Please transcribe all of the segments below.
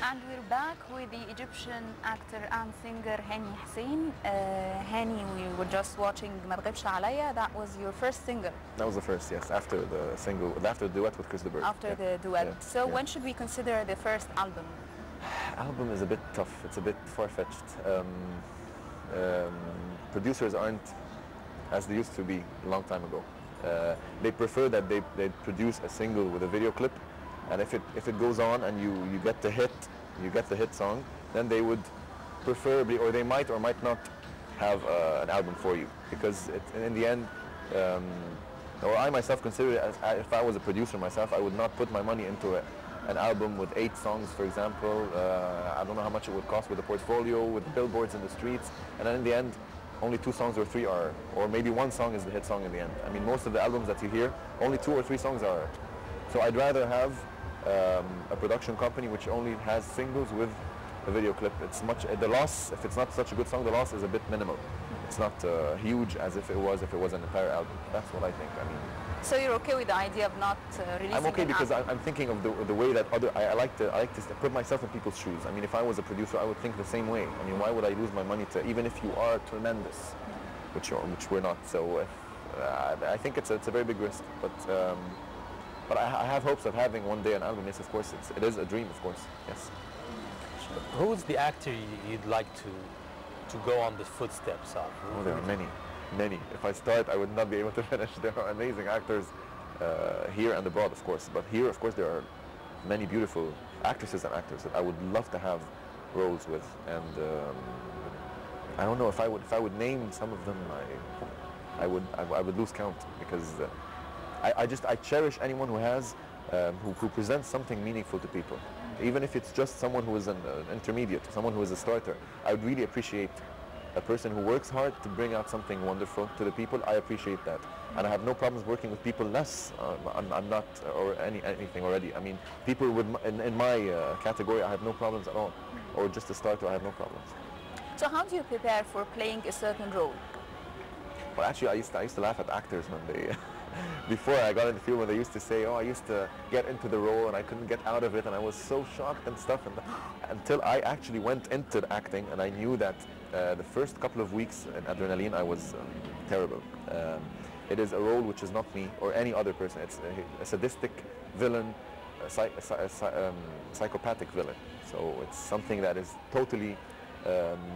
And we're back with the Egyptian actor and singer Hani Hussein. Hani, we were just watching ما تغيبش عليا. That was your first single. That was the first, yes, after the single, after the duet with Chris de Burgh. After the duet. So when should we consider the first album? Album is a bit tough. It's a bit far-fetched. Producers aren't as they used to be a long time ago. They prefer that they produce a single with a video clip, and if it goes on and you get the hit song, then they would preferably, or they might or might not have an album for you, because in the end, or I myself consider it as, if I was a producer myself, I would not put my money into an album with 8 songs, for example. I don't know how much it would cost with a portfolio, with billboards in the streets, and then in the end, only 2 songs or 3 are, or maybe 1 song is the hit song in the end. I mean, most of the albums that you hear, only 2 or 3 songs are. So I'd rather have a production company which only has singles with a video clip. It's much, the loss, if it's not such a good song, the loss is a bit minimal. It's not huge as if it was an entire album. That's what I think. I mean, so you're okay with the idea of not releasing I'm okay an because album? I'm thinking of the way that I like to put myself in people's shoes. I mean, if I was a producer, I would think the same way. I mean, why would I lose my money to, even if you are tremendous, which we're not. So I think it's a very big risk. But I have hopes of having one day an album. Yes, of course, it is a dream, of course. Yes. Who's the actor you'd like to go on the footsteps of? Oh, there are many. If I start, I would not be able to finish. There are amazing actors here and abroad, of course. But here, of course, there are many beautiful actresses and actors that I would love to have roles with. And I don't know if I would name some of them. I would lose count, because I cherish anyone who has who presents something meaningful to people. Even if it's just someone who is an intermediate, someone who is a starter, I would really appreciate a person who works hard to bring out something wonderful to the people. I appreciate that, and I have no problems working with people less. I'm not, or anything already. I mean, people in my category, I have no problems at all, or just a starter, I have no problems. So how do you prepare for playing a certain role? Well, actually, I used to laugh at actors when they. Before I got in the field, when they used to say, oh, I used to get into the role and I couldn't get out of it, and I was so shocked and stuff, and until I actually went into acting, and I knew that the first couple of weeks in Adrenaline, I was terrible. It is a role which is not me or any other person. It's a sadistic villain, a psychopathic villain. So it's something that is totally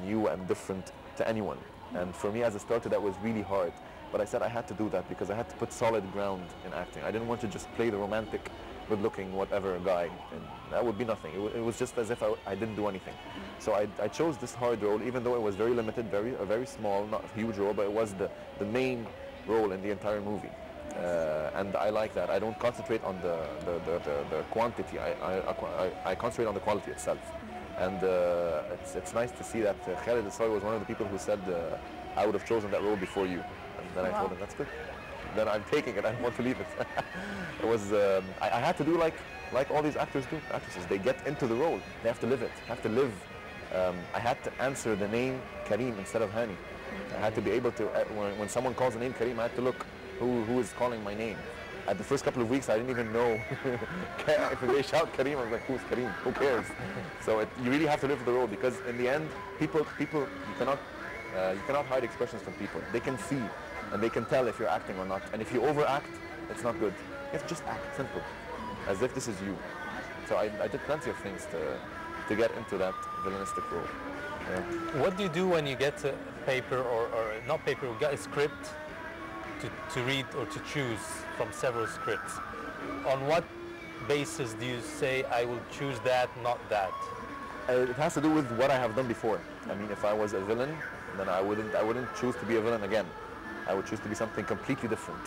new and different to anyone. And for me as a starter, that was really hard. But I said I had to do that because I had to put solid ground in acting. I didn't want to just play the romantic, good-looking, whatever guy. And that would be nothing. It was just as if I didn't do anything. So I chose this hard role, even though it was very limited, a very small, not a huge role, but it was the main role in the entire movie. And I like that. I don't concentrate on the quantity. I concentrate on the quality itself. And it's nice to see that Khaled Al-Sawi was one of the people who said, I would have chosen that role before you. And then I told him, that's good. Then I'm taking it, I don't want to leave it. It was, I had to do like all these actors do, actresses. They get into the role, they have to live it, I had to answer the name Kareem instead of Hani. I had to be able to, when someone calls the name Kareem, I had to look who is calling my name. At the first couple of weeks, I didn't even know. If they shout Kareem, I was like, who's Kareem? Who cares? So you really have to live the role, because in the end, people you cannot hide expressions from people. They can see, and they can tell if you're acting or not. And if you overact, it's not good. You have to just act, simple, as if this is you. So I did plenty of things to get into that villainistic role. Yeah. What do you do when you get a paper, or not paper, you get a script to read or to choose from several scripts? On what basis do you say, I will choose that, not that? It has to do with what I have done before. I mean, if I was a villain, then I wouldn't choose to be a villain again. I would choose to be something completely different.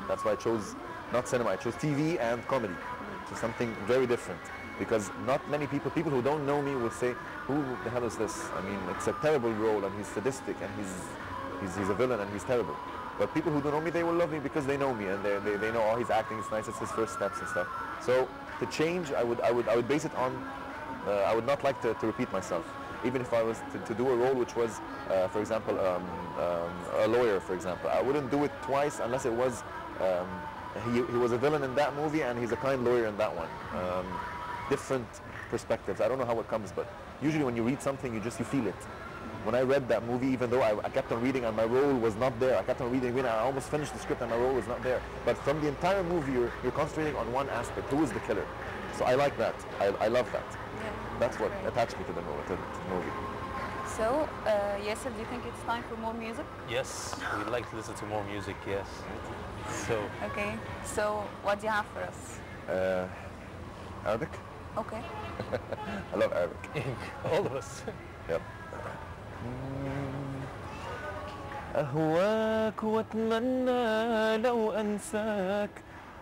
That's why I chose not cinema, I chose TV and comedy. So something very different. Because not many people who don't know me would say, who the hell is this? I mean, it's a terrible role, and he's sadistic, and he's a villain, and he's terrible. But people who don't know me, they will love me because they know me, and they know, oh, he's acting, it's nice, it's his first steps and stuff. So to change, I would base it on, I would not like to repeat myself. Even if I was to do a role which was, for example, a lawyer, for example, I wouldn't do it twice unless it was, he was a villain in that movie and he's a kind lawyer in that one. Different perspectives. I don't know how it comes, but usually when you read something, you feel it. When I read that movie, even though I kept on reading and my role was not there, I kept on reading, I almost finished the script and my role was not there. But from the entire movie, you're concentrating on one aspect. Who is the killer? So I like that. I love that. Yeah, That's what great. attached me to the movie. So, Yasser, do you think it's time for more music? Yes, we'd like to listen to more music, yes. So, Okay. So, what do you have for us? Arabic? Okay. I love Arabic. all of us. Yep. أهواك وأتمنى لو أنساك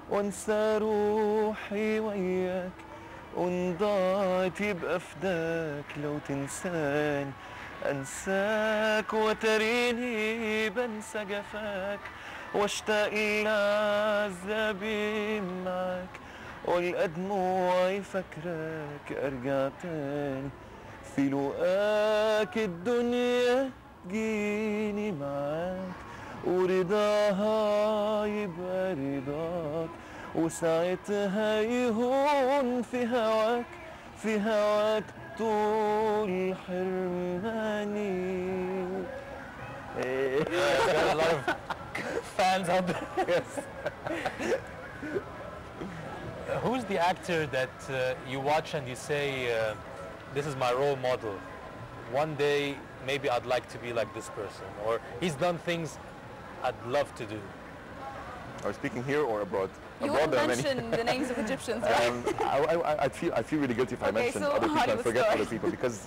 وأنسى روحي وياك وإن ضاعت يبقى فداك لو تنساني أنساك وتريني بنسى جفاك واشتاق لعذابي معاك والقى دموعي فاكراك أرجع تاني في لقاك الدنيا جيني معاك ورضاها يبقى رضاك وساعتها يهون في هواك طول حرماني. Got a lot of fans out there. Yes. Who's the actor that you watch and you say, this is my role model? One day, maybe I'd like to be like this person, or he's done things I'd love to do. Are we speaking here or abroad? You Abroad, won't there are many. mention the names of Egyptians, right? I feel really guilty if I Okay, mention so other people and Hollywood forget stars. other people because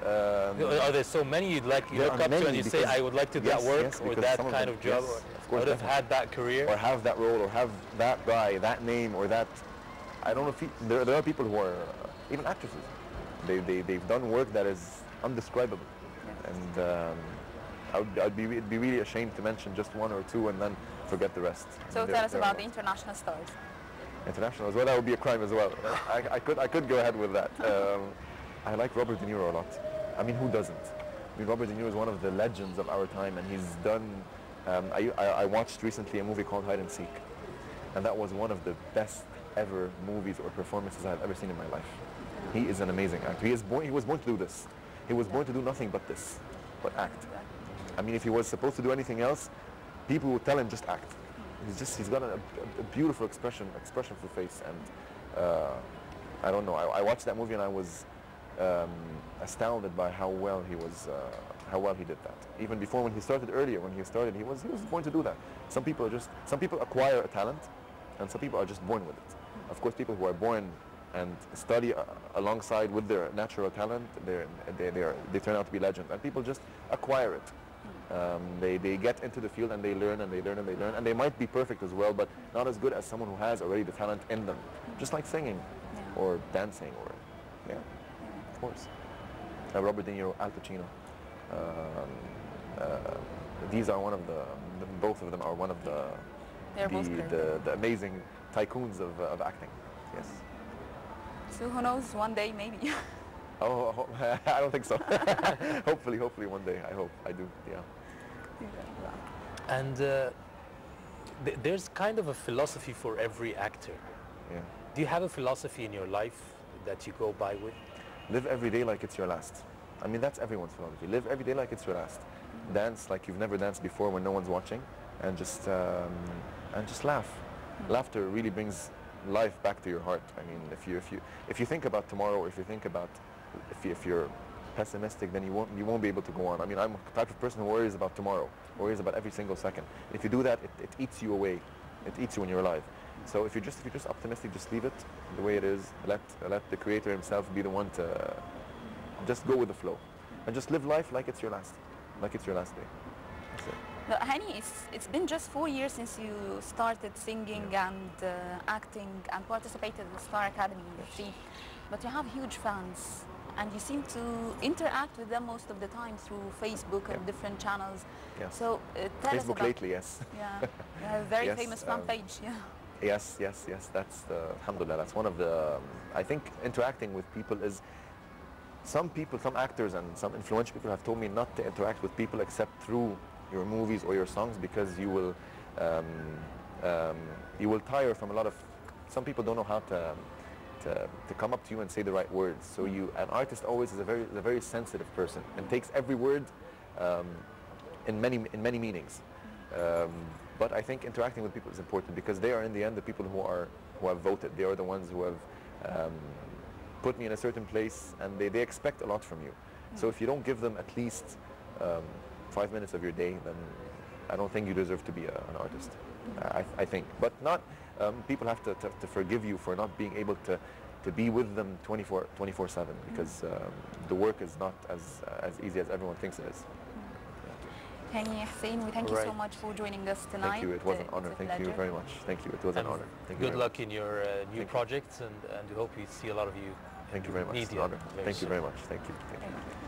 Are there so many you There look are up to many and you say, because- I would like to do yes, that work yes, or because that some of kind them- of job, yes, or of course, I would have had that career? or have that role or have that guy, that name or that. I don't know if there are people who are even actresses. They've done work that is undescribable, and it'd be really ashamed to mention just one or two and then forget the rest. So There- tell us there are about the lots. international stars. International as well. That would be a crime as well. I could go ahead with that. I like Robert De Niro a lot. I mean, who doesn't? I mean, Robert De Niro is one of the legends of our time, and he's done. I watched recently a movie called Hide and Seek, and that was one of the best ever movies or performances I've ever seen in my life. He is an amazing actor. He was born to do this. He was born to do nothing but this, but act. I mean, if he was supposed to do anything else, people would tell him just act. He's got a beautiful expressionful face, and I don't know. I watched that movie and I was astounded by how well he did that. Even before, when he started, he was born to do that. Some people acquire a talent, and some people are just born with it. Of course, people who are born and study alongside with their natural talent, they turn out to be legends, and people just acquire it. They get into the field and they learn and they learn and they learn, and they might be perfect as well, but not as good as someone who has already the talent in them, just like singing or dancing or of course. Robert De Niro, Al Pacino. These are one of both of them are one of They're both great. the amazing tycoons of acting. Yes. So who knows, one day maybe. Oh, I don't think so. hopefully one day. I do. Yeah. And there's kind of a philosophy for every actor. Yeah. Do you have a philosophy in your life that you go by with? Live every day like it's your last. I mean, that's everyone's philosophy. Live every day like it's your last. Dance like you've never danced before when no one's watching, and just laugh. Laughter really brings life back to your heart. I mean, if you think about tomorrow, or if you're pessimistic, then you won't be able to go on. I mean, I'm the type of person who worries about tomorrow, worries about every single second. If you do that, it eats you away. It eats you when you're alive. So if you're just optimistic, just leave it the way it is. Let the Creator Himself be the one to just go with the flow, and just live life like it's your last day. That's it. But Hani, it's been just 4 years since you started singing and acting and participated in the Star Academy theme. But you have huge fans, and you seem to interact with them most of the time through Facebook and different channels. Yes. So tell us Facebook about, lately, yes. Yeah, you have a very Yes, famous fan page. Yeah. Yes. That's alhamdulillah. That's one of the. I think interacting with people is. Some actors and some influential people have told me not to interact with people except through your movies or your songs, because you will tire from a lot of. Some people don't know how to come up to you and say the right words. So an artist always is a very sensitive person and takes every word in many meanings. But I think interacting with people is important because they are in the end the people who have voted. They are the ones who have put me in a certain place, and they expect a lot from you. So if you don't give them at least 5 minutes of your day, then I don't think you deserve to be an artist. I think, but not. People have to forgive you for not being able to be with them 24/7 because the work is not as easy as everyone thinks it is. Hani, Hussein, we thank you so much for joining us tonight. Thank you. It was an honor. Thank you very much. Thank you. It was an honor. Thank you. Good luck in your new projects, and we hope we see a lot of you. Thank you very much. It's an honor. Thank you very much. Thank you. Thank you.